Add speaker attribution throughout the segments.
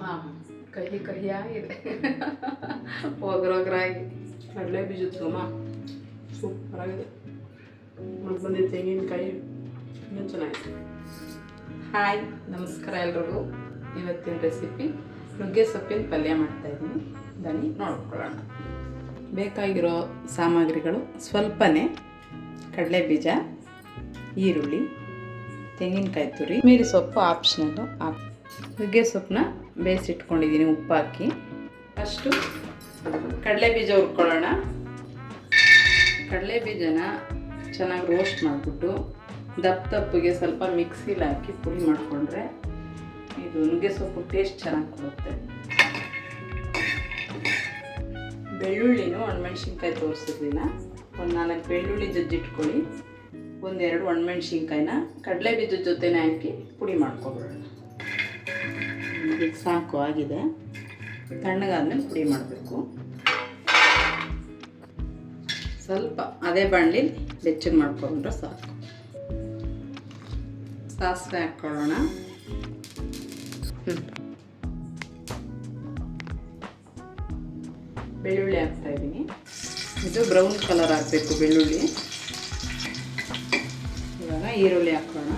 Speaker 1: ಹಾಂ ಕಹಿ ಕಹಿಯಾಗಿದೆ ಒಗ್ರೊಗ್ರಾಗಿ ಕಡಲೆ ಬೀಜದ ಘಮ ಸೂಪರಾಗಿದೆ. ಮತ್ತು ಬಂದಿದ್ದ ತೆಂಗಿನಕಾಯಿ ಇನ್ನೂ ಚೆನ್ನಾಗಿದೆ. ಹಾಯ್ ನಮಸ್ಕಾರ ಎಲ್ರಿಗೂ. ಇವತ್ತಿನ ರೆಸಿಪಿ ನುಗ್ಗೆ ಸೊಪ್ಪಿನ ಪಲ್ಯ ಮಾಡ್ತಾಯಿದ್ದೀನಿ. ಬನ್ನಿ ನೋಡ್ಕೊಳ್ಳೋಣ. ಬೇಕಾಗಿರೋ ಸಾಮಗ್ರಿಗಳು ಸ್ವಲ್ಪನೇ ಕಡಲೆ ಬೀಜ, ಈರುಳ್ಳಿ, ತೆಂಗಿನಕಾಯಿ ತುರಿ, ಮೀರಿ ಸೊಪ್ಪು ಆಪ್ಷನಲ್ಲು. ನುಗ್ಗೆ ಸೊಪ್ಪನ್ನ ಬೇಯಿಸಿಟ್ಕೊಂಡಿದ್ದೀನಿ ಉಪ್ಪು ಹಾಕಿ. ಫಸ್ಟು ಕಡಲೆ ಬೀಜ ಹುರ್ಕೊಳ್ಳೋಣ. ಕಡಲೆ ಬೀಜನ ಚೆನ್ನಾಗಿ ರೋಸ್ಟ್ ಮಾಡಿಬಿಟ್ಟು ದಪ್ಪಗೆ ಸ್ವಲ್ಪ ಮಿಕ್ಸಿಲಿ ಹಾಕಿ ಪುಡಿ ಮಾಡಿಕೊಂಡ್ರೆ ಇದು ನುಗ್ಗೆ ಸೊಪ್ಪು ಟೇಸ್ಟ್ ಚೆನ್ನಾಗಿ ಕೊಡುತ್ತೆ. ಬೆಳ್ಳುಳ್ಳಿನೂ ಒಣಮೆಣ್ಸಿನ್ಕಾಯಿ ತೋರಿಸಿದ್ವಿಲ್ಲ, ಒಂದು 4 ಬೆಳ್ಳುಳ್ಳಿ ಜಜ್ಜಿಟ್ಕೊಳ್ಳಿ. ಒಂದೆರಡು ಒಣಮೆಣ್ಸಿನ್ಕಾಯಿನ ಕಡಲೆ ಬೀಜದ ಜೊತೆನೇ ಹಾಕಿ ಪುಡಿ ಮಾಡ್ಕೊಬಿಡೋಣ. ಈಗ ಸಾಕು ಆಗಿದೆ. ತಣ್ಣಗಾದ್ಮೇಲೆ ಪುಡಿ ಮಾಡಬೇಕು. ಸ್ವಲ್ಪ ಅದೇ ಬಾಣಲಿ ಬೆಚ್ಚಗೆ ಮಾಡ್ಕೊಂಡ್ರೆ ಸಾಕು. ಸಾಸಿವೆ ಹಾಕ್ಕೊಳ್ಳೋಣ. ಬೆಳ್ಳುಳ್ಳಿ ಹಾಕ್ತಾಯಿದ್ದೀನಿ. ಇದು ಬ್ರೌನ್ ಕಲರ್ ಆಗಬೇಕು ಬೆಳ್ಳುಳ್ಳಿ. ಇವಾಗ ಈರುಳ್ಳಿ ಹಾಕೋಣ.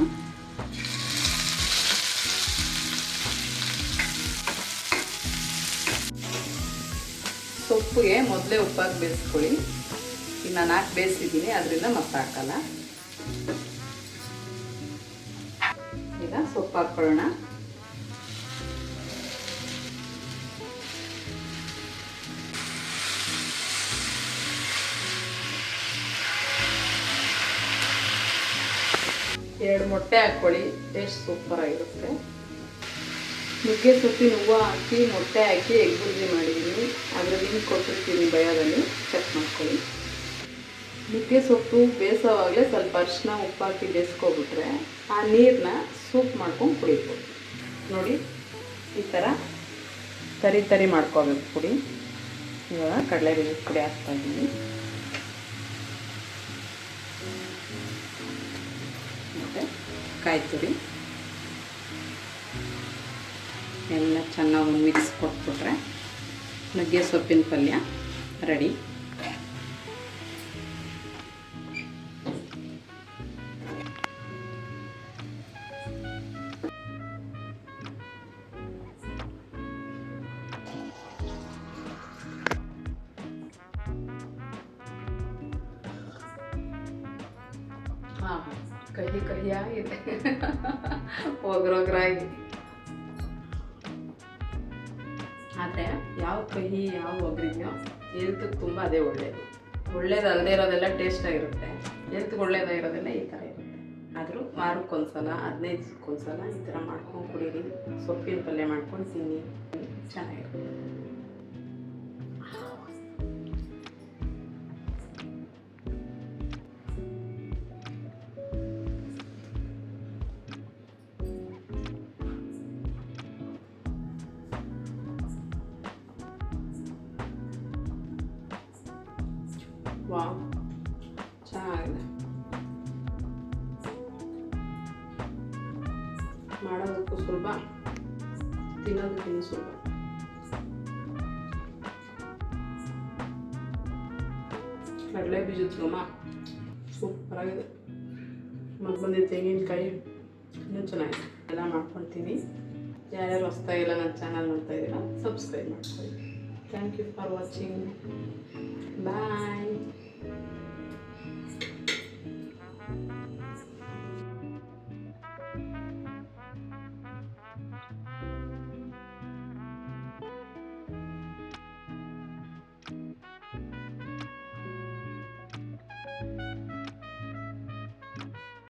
Speaker 1: ಸೊಪ್ಪಿಗೆ ಮೊದಲೇ ಉಪ್ಪಾಗಿ ಬೇಯಿಸ್ಕೊಳ್ಳಿ. ಈಗ ನಾನು ಹಾಕಿ ಬೇಯಿಸಿದ್ದೀನಿ, ಅದರಿಂದ ಮತ್ತೆ ಹಾಕಲ್ಲ. ಈಗ ಸೊಪ್ಪು ಹಾಕ್ಕೊಳ್ಳೋಣ. ಎರಡು ಮೊಟ್ಟೆ ಹಾಕ್ಕೊಳ್ಳಿ, ಟೇಸ್ಟ್ ಸೂಪರಾಗಿರುತ್ತೆ. ನುಗ್ಗೆ ಸೊಪ್ಪಿನ ಹೂವು ಹಾಕಿ ಮೊಟ್ಟೆ ಹಾಕಿ ಎಗ್ ಬುರ್ಜಿ ಮಾಡಿದ್ದೀನಿ. ಅದರ ಲಿಂಕ್ ಕೊಟ್ಟಿರ್ತೀನಿ ಬಯೋದಲ್ಲಿ, ಚೆಕ್ ಮಾಡ್ಕೊಳ್ಳಿ. ನುಗ್ಗೆ ಸೊಪ್ಪು ಬೇಯಿಸೋವಾಗಲೇ ಸ್ವಲ್ಪ ಅರಿಶಿನ ಉಪ್ಪು ಹಾಕಿ ಬೇಯಿಸ್ಕೊಬಿಟ್ರೆ ಆ ನೀರನ್ನ ಸೂಪ್ ಮಾಡ್ಕೊಂಡು ಕುಡಿಬೋದು. ನೋಡಿ ಈ ಥರ ತರಿ ಮಾಡ್ಕೋಬೇಕು ಪುಡಿ. ಇವಾಗ ಕಡಲೆ ಬೀಜದ ಪುಡಿ ಹಾಕ್ತಾಯಿದ್ದೀನಿ. ಮತ್ತು ಕಾಯಿ ತುರಿ ಎಲ್ಲ ಚೆನ್ನಾಗಿ ಮಿಕ್ಸ್ ಕೊಟ್ಬಿಟ್ರೆ ನುಗ್ಗೆ ಸೊಪ್ಪಿನ ಪಲ್ಯ ರೆಡಿ. ಹಾಂ ಕಹಿಯಾಗಿದೆ ಒಗ್ರೊಗ್ರಾಗಿ. ಆದರೆ ಯಾವ ಕಹಿ ಯಾವ ಒಗ್ರಿದೆಯೋ ಹೆಲ್ತ್ಗೆ ತುಂಬ ಅದೇ ಒಳ್ಳೇದಲ್ಲದೆ ಇರೋದೆಲ್ಲ ಟೇಸ್ಟಾಗಿರುತ್ತೆ. ಹೆಲ್ತ್ಗೆ ಒಳ್ಳೇದಾಗಿರೋದೆಲ್ಲ ಈ ಥರ ಇರುತ್ತೆ. ಆದರೂ ವಾರಕ್ಕೊಂದ್ಸಲ 15 ದಿವಸಕ್ಕೊಂದ್ಸಲ ಈ ಥರ ಮಾಡ್ಕೊಂಡು ಕುಡೀರಿ. ಸೊಪ್ಪಿನ ಪಲ್ಯ ಮಾಡ್ಕೊಂಡು ತಿನ್ನಿ, ಚೆನ್ನಾಗಿರುತ್ತೆ. ವಾವ್ ಚೆನ್ನಾಗಿದೆ. ಮಾಡೋದಕ್ಕೂ ಸುಲಭ, ತಿನ್ನೋದಕ್ಕಿಂತ ಸುಲಭ. ಕಡಲೆ ಬೀಜದ ಘಮ ಸೂಪರಾಗಿದೆ. ಮತ್ತು ಬಂದಿದ್ದ ತೆಂಗಿನಕಾಯಿ ಇನ್ನೂ ಚೆನ್ನಾಗಿದೆ. ಎಲ್ಲ ಮಾಡ್ಕೊಳ್ತೀನಿ. ಯಾರ್ಯಾರು ಹೊಸ್ದಾಗಿಲ್ಲ ನನ್ನ ಚಾನಲ್ ನೋಡ್ತಾ ಇದ್ದೀರಾ, ಸಬ್ಸ್ಕ್ರೈಬ್ ಮಾಡ್ಕೊಳ್ಳಿ. Thank you for watching. Bye.